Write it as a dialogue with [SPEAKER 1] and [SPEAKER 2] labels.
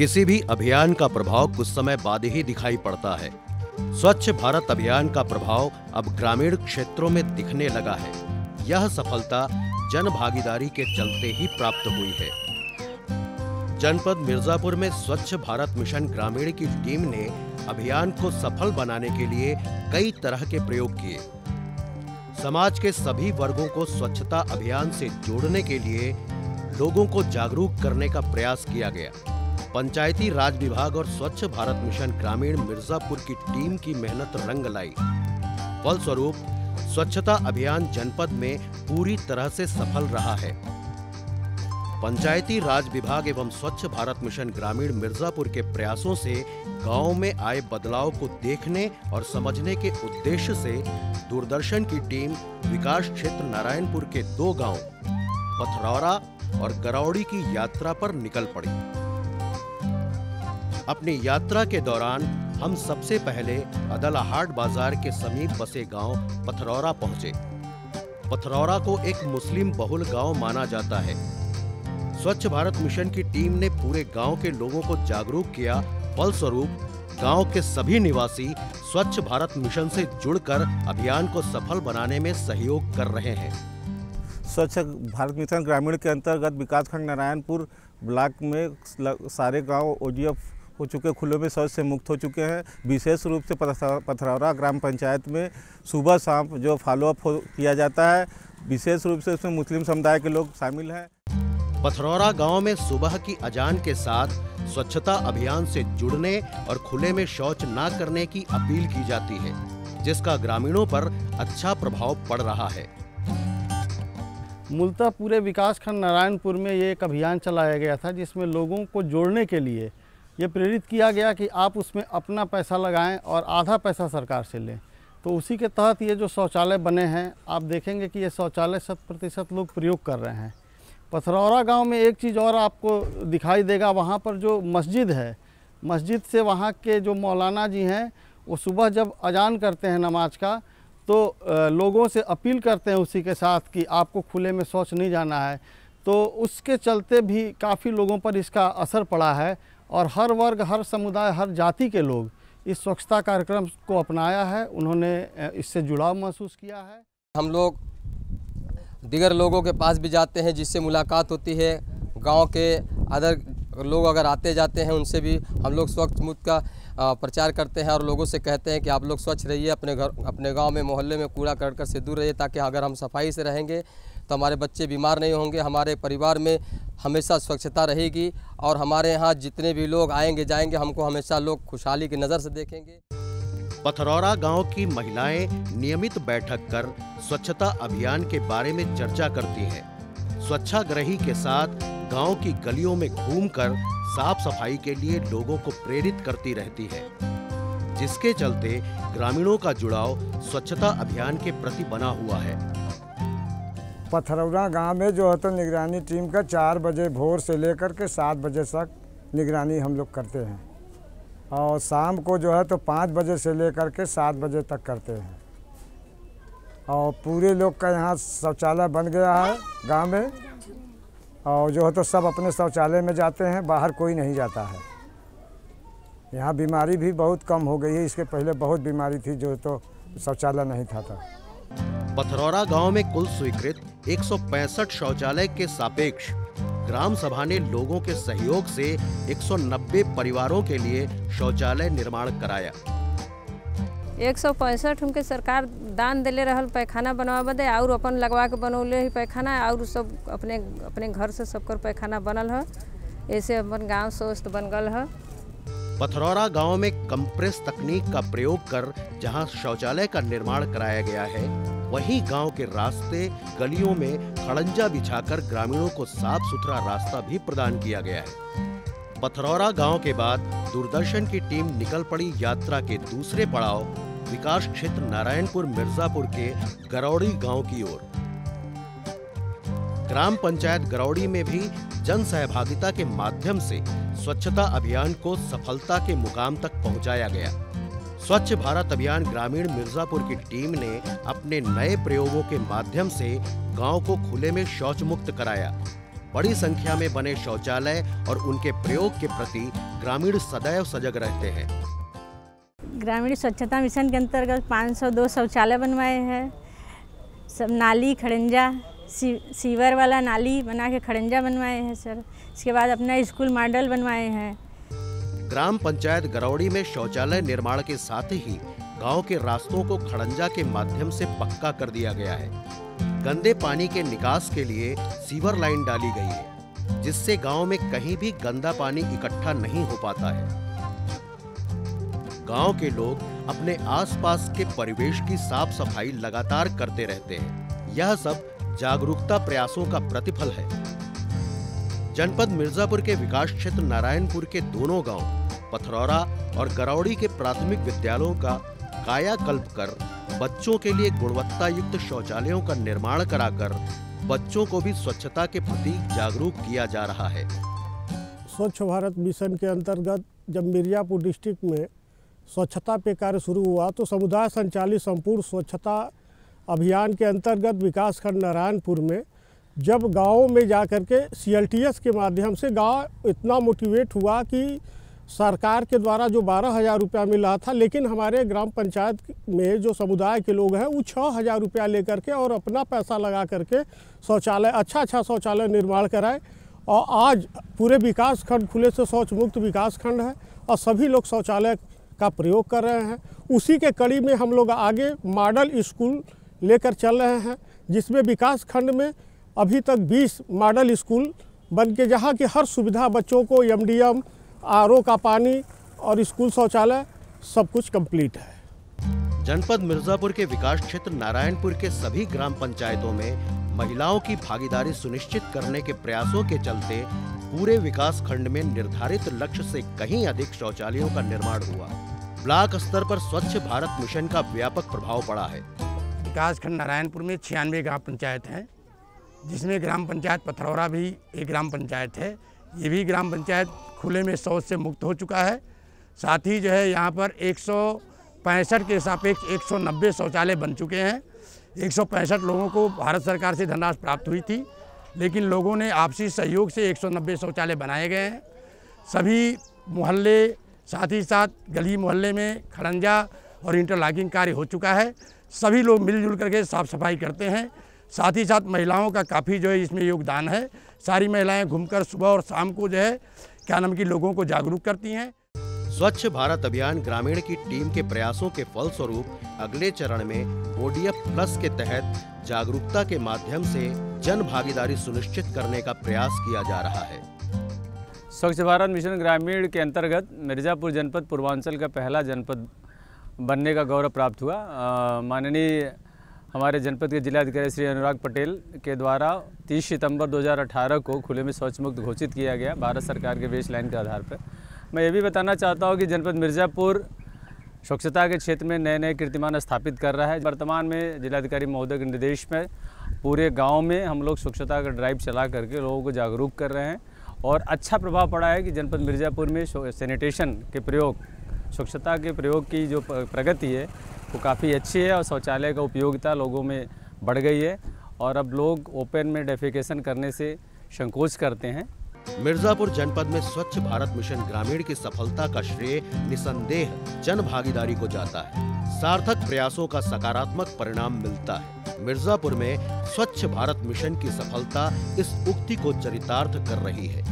[SPEAKER 1] किसी भी अभियान का प्रभाव कुछ समय बाद ही दिखाई पड़ता है। स्वच्छ भारत अभियान का प्रभाव अब ग्रामीण क्षेत्रों में दिखने लगा है। यह सफलता जन भागीदारी के चलते ही प्राप्त हुई है। जनपद मिर्जापुर में स्वच्छ भारत मिशन ग्रामीण की टीम ने अभियान को सफल बनाने के लिए कई तरह के प्रयोग किए। समाज के सभी वर्गों को स्वच्छता अभियान से जोड़ने के लिए लोगों को जागरूक करने का प्रयास किया गया। पंचायती राज विभाग और स्वच्छ भारत मिशन ग्रामीण मिर्जापुर की टीम की मेहनत रंग लाई। फलस्वरूप स्वच्छता अभियान जनपद में पूरी तरह से सफल रहा है। पंचायती राज विभाग एवं स्वच्छ भारत मिशन ग्रामीण मिर्जापुर के प्रयासों से गांव में आए बदलाव को देखने और समझने के उद्देश्य से दूरदर्शन की टीम विकास क्षेत्र नारायणपुर के 2 गांव पथरौरा और गरौड़ी की यात्रा पर निकल पड़ी। अपनी यात्रा के दौरान हम सबसे पहले अदलाहाट बाजार के समीप बसे गांव पथरौरा पहुंचे। पथरौरा को एक मुस्लिम बहुल गांव माना जाता है। स्वच्छ भारत मिशन की टीम ने पूरे गांव के लोगों को जागरूक किया। फलस्वरूप गांव के सभी निवासी स्वच्छ भारत मिशन से जुड़कर अभियान को सफल बनाने में सहयोग कर रहे हैं।
[SPEAKER 2] स्वच्छ भारत मिशन ग्रामीण के अंतर्गत विकासखंड नारायणपुर ब्लॉक में सारे गांव ओडीएफ हो चुके, खुले में शौच से मुक्त हो चुके हैं। विशेष रूप से पथरौरा ग्राम पंचायत में सुबह शाम जो फॉलोअप किया जाता है, विशेष रूप से उसमें मुस्लिम समुदाय के लोग शामिल हैं।
[SPEAKER 1] पथरौरा गांव में सुबह की अजान के साथ स्वच्छता अभियान से जुड़ने और खुले में शौच न करने की अपील की जाती है, जिसका ग्रामीणों पर अच्छा प्रभाव पड़ रहा है।
[SPEAKER 3] मूलतः पूरे विकासखंड नारायणपुर में ये एक अभियान चलाया गया था, जिसमें लोगों को जोड़ने के लिए ये प्रेरित किया गया कि आप उसमें अपना पैसा लगाएं और आधा पैसा सरकार से लें। तो उसी के तहत ये जो शौचालय बने हैं, आप देखेंगे कि ये शौचालय 100% लोग प्रयोग कर रहे हैं। पथरौरा गांव में एक चीज़ और आपको दिखाई देगा, वहाँ पर जो मस्जिद है, मस्जिद से वहाँ के जो मौलाना जी हैं, वो सुबह जब अजान करते हैं नमाज का, तो लोगों से अपील करते हैं उसी के साथ कि आपको खुले में शौच नहीं जाना है। तो उसके चलते भी काफ़ी लोगों पर इसका असर पड़ा है और हर वर्ग, हर समुदाय, हर जाति के लोग इस स्वच्छता कार्यक्रम को अपनाया है। उन्होंने इससे जुड़ाव महसूस किया है।
[SPEAKER 4] हम लोग दीगर लोगों के पास भी जाते हैं, जिससे मुलाकात होती है। गांव के अदर लोग अगर आते जाते हैं, उनसे भी हम लोग स्वच्छ मुक्त का प्रचार करते हैं और लोगों से कहते हैं कि आप लोग स्वच्छ रहिए, अपने गांव में, मोहल्ले में कूड़ा करकट से दूर रहिए, ताकि अगर हम सफाई से रहेंगे तो हमारे बच्चे बीमार नहीं होंगे, हमारे परिवार में हमेशा स्वच्छता रहेगी और हमारे यहाँ जितने भी लोग आएंगे जाएंगे, हमको हमेशा लोग खुशहाली की नज़र से देखेंगे।
[SPEAKER 1] पथरौरा गांव की महिलाएं नियमित बैठक कर स्वच्छता अभियान के बारे में चर्चा करती हैं। स्वच्छाग्रही के साथ गांव की गलियों में घूमकर साफ सफाई के लिए लोगों को प्रेरित करती रहती है, जिसके चलते ग्रामीणों का जुड़ाव स्वच्छता अभियान के प्रति बना हुआ है।
[SPEAKER 5] पथरौरा गांव में जो है तो निगरानी टीम का 4 बजे भोर से लेकर के 7 बजे तक निगरानी हम लोग करते हैं और शाम को जो है तो 5 बजे से लेकर के 7 बजे तक करते हैं। और पूरे लोग का यहाँ शौचालय बन गया है गांव में, और जो है तो सब अपने शौचालय में जाते हैं, बाहर कोई नहीं जाता है। यहाँ बीमारी भी बहुत कम हो गई है। इसके पहले बहुत बीमारी थी, जो तो शौचालय नहीं था।
[SPEAKER 1] पथरौरा गांव में कुल स्वीकृत 165 शौचालय के सापेक्ष ग्राम सभा ने लोगों के सहयोग से 190 परिवारों के लिए शौचालय निर्माण कराया।
[SPEAKER 6] 165 हमके सरकार दान दिले रहल पैखाना बनवा बदे, और अपन लगवा के बनौले ही पैखाना, और सब अपने घर से सबकर पैखाना बनल है। ऐसे अपन गांव स्वस्थ बन गल है।
[SPEAKER 1] पथरौरा गांव में कंप्रेस तकनीक का प्रयोग कर जहां शौचालय का निर्माण कराया गया है, वहीं गांव के रास्ते गलियों में खड़ंजा बिछाकर ग्रामीणों को साफ सुथरा रास्ता भी प्रदान किया गया है। पथरौरा गांव के बाद दूरदर्शन की टीम निकल पड़ी यात्रा के दूसरे पड़ाव विकास क्षेत्र नारायणपुर मिर्जापुर के गरौड़ी गांव की ओर। ग्राम पंचायत गरौड़ी में भी जन सहभागिता के माध्यम से स्वच्छता अभियान को सफलता के मुकाम तक पहुंचाया गया। स्वच्छ भारत अभियान ग्रामीण मिर्जापुर की टीम ने अपने नए प्रयोगों के माध्यम से गांव को खुले में शौच मुक्त कराया। बड़ी संख्या में बने शौचालय और उनके प्रयोग के प्रति ग्रामीण सदैव सजग रहते हैं।
[SPEAKER 7] ग्रामीण स्वच्छता मिशन के अंतर्गत 502 शौचालय बनवाए हैं। सब नाली खड़ंजा सीवर वाला नाली बना के खड़ंजा बनवाए हैं सर। इसके बाद अपना स्कूल मॉडल बनवाए हैं।
[SPEAKER 1] ग्राम पंचायत गरौड़ी में शौचालय निर्माण के साथ ही गांव के रास्तों को खड़ंजा के माध्यम से पक्का कर दिया गया है। गंदे पानी के निकास के लिए सीवर लाइन डाली गई है, जिससे गांव में कहीं भी गंदा पानी इकट्ठा नहीं हो पाता है। गांव के लोग अपने आसपास के परिवेश की साफ सफाई लगातार करते रहते हैं। यह सब जागरूकता प्रयासों का प्रतिफल है। जनपद मिर्जापुर के विकास क्षेत्र नारायणपुर के दोनों गांव पथरौरा और गरौड़ी के प्राथमिक विद्यालयों का कायाकल्प कर बच्चों के लिए गुणवत्ता युक्त शौचालयों का निर्माण कराकर बच्चों को भी स्वच्छता के प्रति जागरूक किया जा रहा है।
[SPEAKER 8] स्वच्छ भारत मिशन के अंतर्गत जब मिर्जापुर डिस्ट्रिक्ट में स्वच्छता पे कार्य शुरू हुआ तो समुदाय संचालित संपूर्ण स्वच्छता अभियान के अंतर्गत विकासखंड नारायणपुर में जब गाँवों में जाकर के CLTS के माध्यम से गांव इतना मोटिवेट हुआ कि सरकार के द्वारा जो 12,000 रुपया मिल रहा था, लेकिन हमारे ग्राम पंचायत में जो समुदाय के लोग हैं वो 6,000 रुपया लेकर के और अपना पैसा लगा करके शौचालय अच्छा शौचालय निर्माण कराए। और आज पूरे विकास खंड खुले से शौच मुक्त विकास खंड है और सभी लोग शौचालय का प्रयोग कर रहे हैं। उसी के कड़ी में हम लोग आगे मॉडल स्कूल लेकर चल रहे हैं, जिसमें विकास खंड में अभी तक 20 मॉडल स्कूल बन के जहाँ की हर सुविधा बच्चों को MDM RO का पानी और स्कूल शौचालय सब कुछ कंप्लीट है।
[SPEAKER 1] जनपद मिर्जापुर के विकास क्षेत्र नारायणपुर के सभी ग्राम पंचायतों में महिलाओं की भागीदारी सुनिश्चित करने के प्रयासों के चलते पूरे विकास खंड में निर्धारित लक्ष्य से कहीं अधिक शौचालयों का निर्माण हुआ। ब्लॉक स्तर पर स्वच्छ भारत मिशन का व्यापक प्रभाव पड़ा है।
[SPEAKER 9] विकास खंड नारायणपुर में 96 ग्राम पंचायत हैं, जिसमेमें ग्राम पंचायत पथरौरा भी एक ग्राम पंचायत है। ये भी ग्राम पंचायत खुले में शौच से मुक्त हो चुका है। साथ ही जो है यहाँ पर 165 के सापेक्ष 190 शौचालय बन चुके हैं। 165 लोगों को भारत सरकार से धनराशि प्राप्त हुई थी, लेकिन लोगों ने आपसी सहयोग से 190 शौचालय बनाए गए हैं। सभी मोहल्ले साथ ही साथ गली मोहल्ले में खड़ंजा और इंटरलॉकिंग कार्य हो चुका है। सभी लोग मिलजुल करके साफ सफाई करते हैं। साथ ही साथ महिलाओं का काफ़ी जो है इसमें योगदान है। सारी महिलाएं घूमकर सुबह और शाम को जो है लोगों को जागरूक करती हैं।
[SPEAKER 1] स्वच्छ भारत अभियान ग्रामीण की टीम के प्रयासों के फलस्वरूप अगले चरण में ODF प्लस के तहत जागरूकता के माध्यम से जन भागीदारी सुनिश्चित करने का प्रयास किया जा रहा है।
[SPEAKER 10] स्वच्छ भारत मिशन ग्रामीण के अंतर्गत मिर्जापुर जनपद पूर्वांचल का पहला जनपद बनने का गौरव प्राप्त हुआ। माननीय हमारे जनपद के जिलाधिकारी श्री अनुराग पटेल के द्वारा 30 सितंबर 2018 को खुले में शौच मुक्त घोषित किया गया भारत सरकार के बेसलाइन के आधार पर। मैं ये भी बताना चाहता हूँ कि जनपद मिर्जापुर स्वच्छता के क्षेत्र में नए नए कीर्तिमान स्थापित कर रहा है। वर्तमान में जिलाधिकारी महोदय के निर्देश में पूरे गांव में हम लोग स्वच्छता का ड्राइव चला करके लोगों को जागरूक कर रहे हैं और अच्छा प्रभाव पड़ा है कि जनपद मिर्जापुर में सैनिटेशन के प्रयोग, स्वच्छता के प्रयोग की जो प्रगति है वो काफ़ी अच्छी है और शौचालय का उपयोगिता लोगों में बढ़ गई है और अब लोग ओपन में डेफिकेशन करने से संकोच करते हैं।
[SPEAKER 1] मिर्जापुर जनपद में स्वच्छ भारत मिशन ग्रामीण की सफलता का श्रेय निसंदेह जन भागीदारी को जाता है। सार्थक प्रयासों का सकारात्मक परिणाम मिलता है। मिर्जापुर में स्वच्छ भारत मिशन की सफलता इस उक्ति को चरितार्थ कर रही है।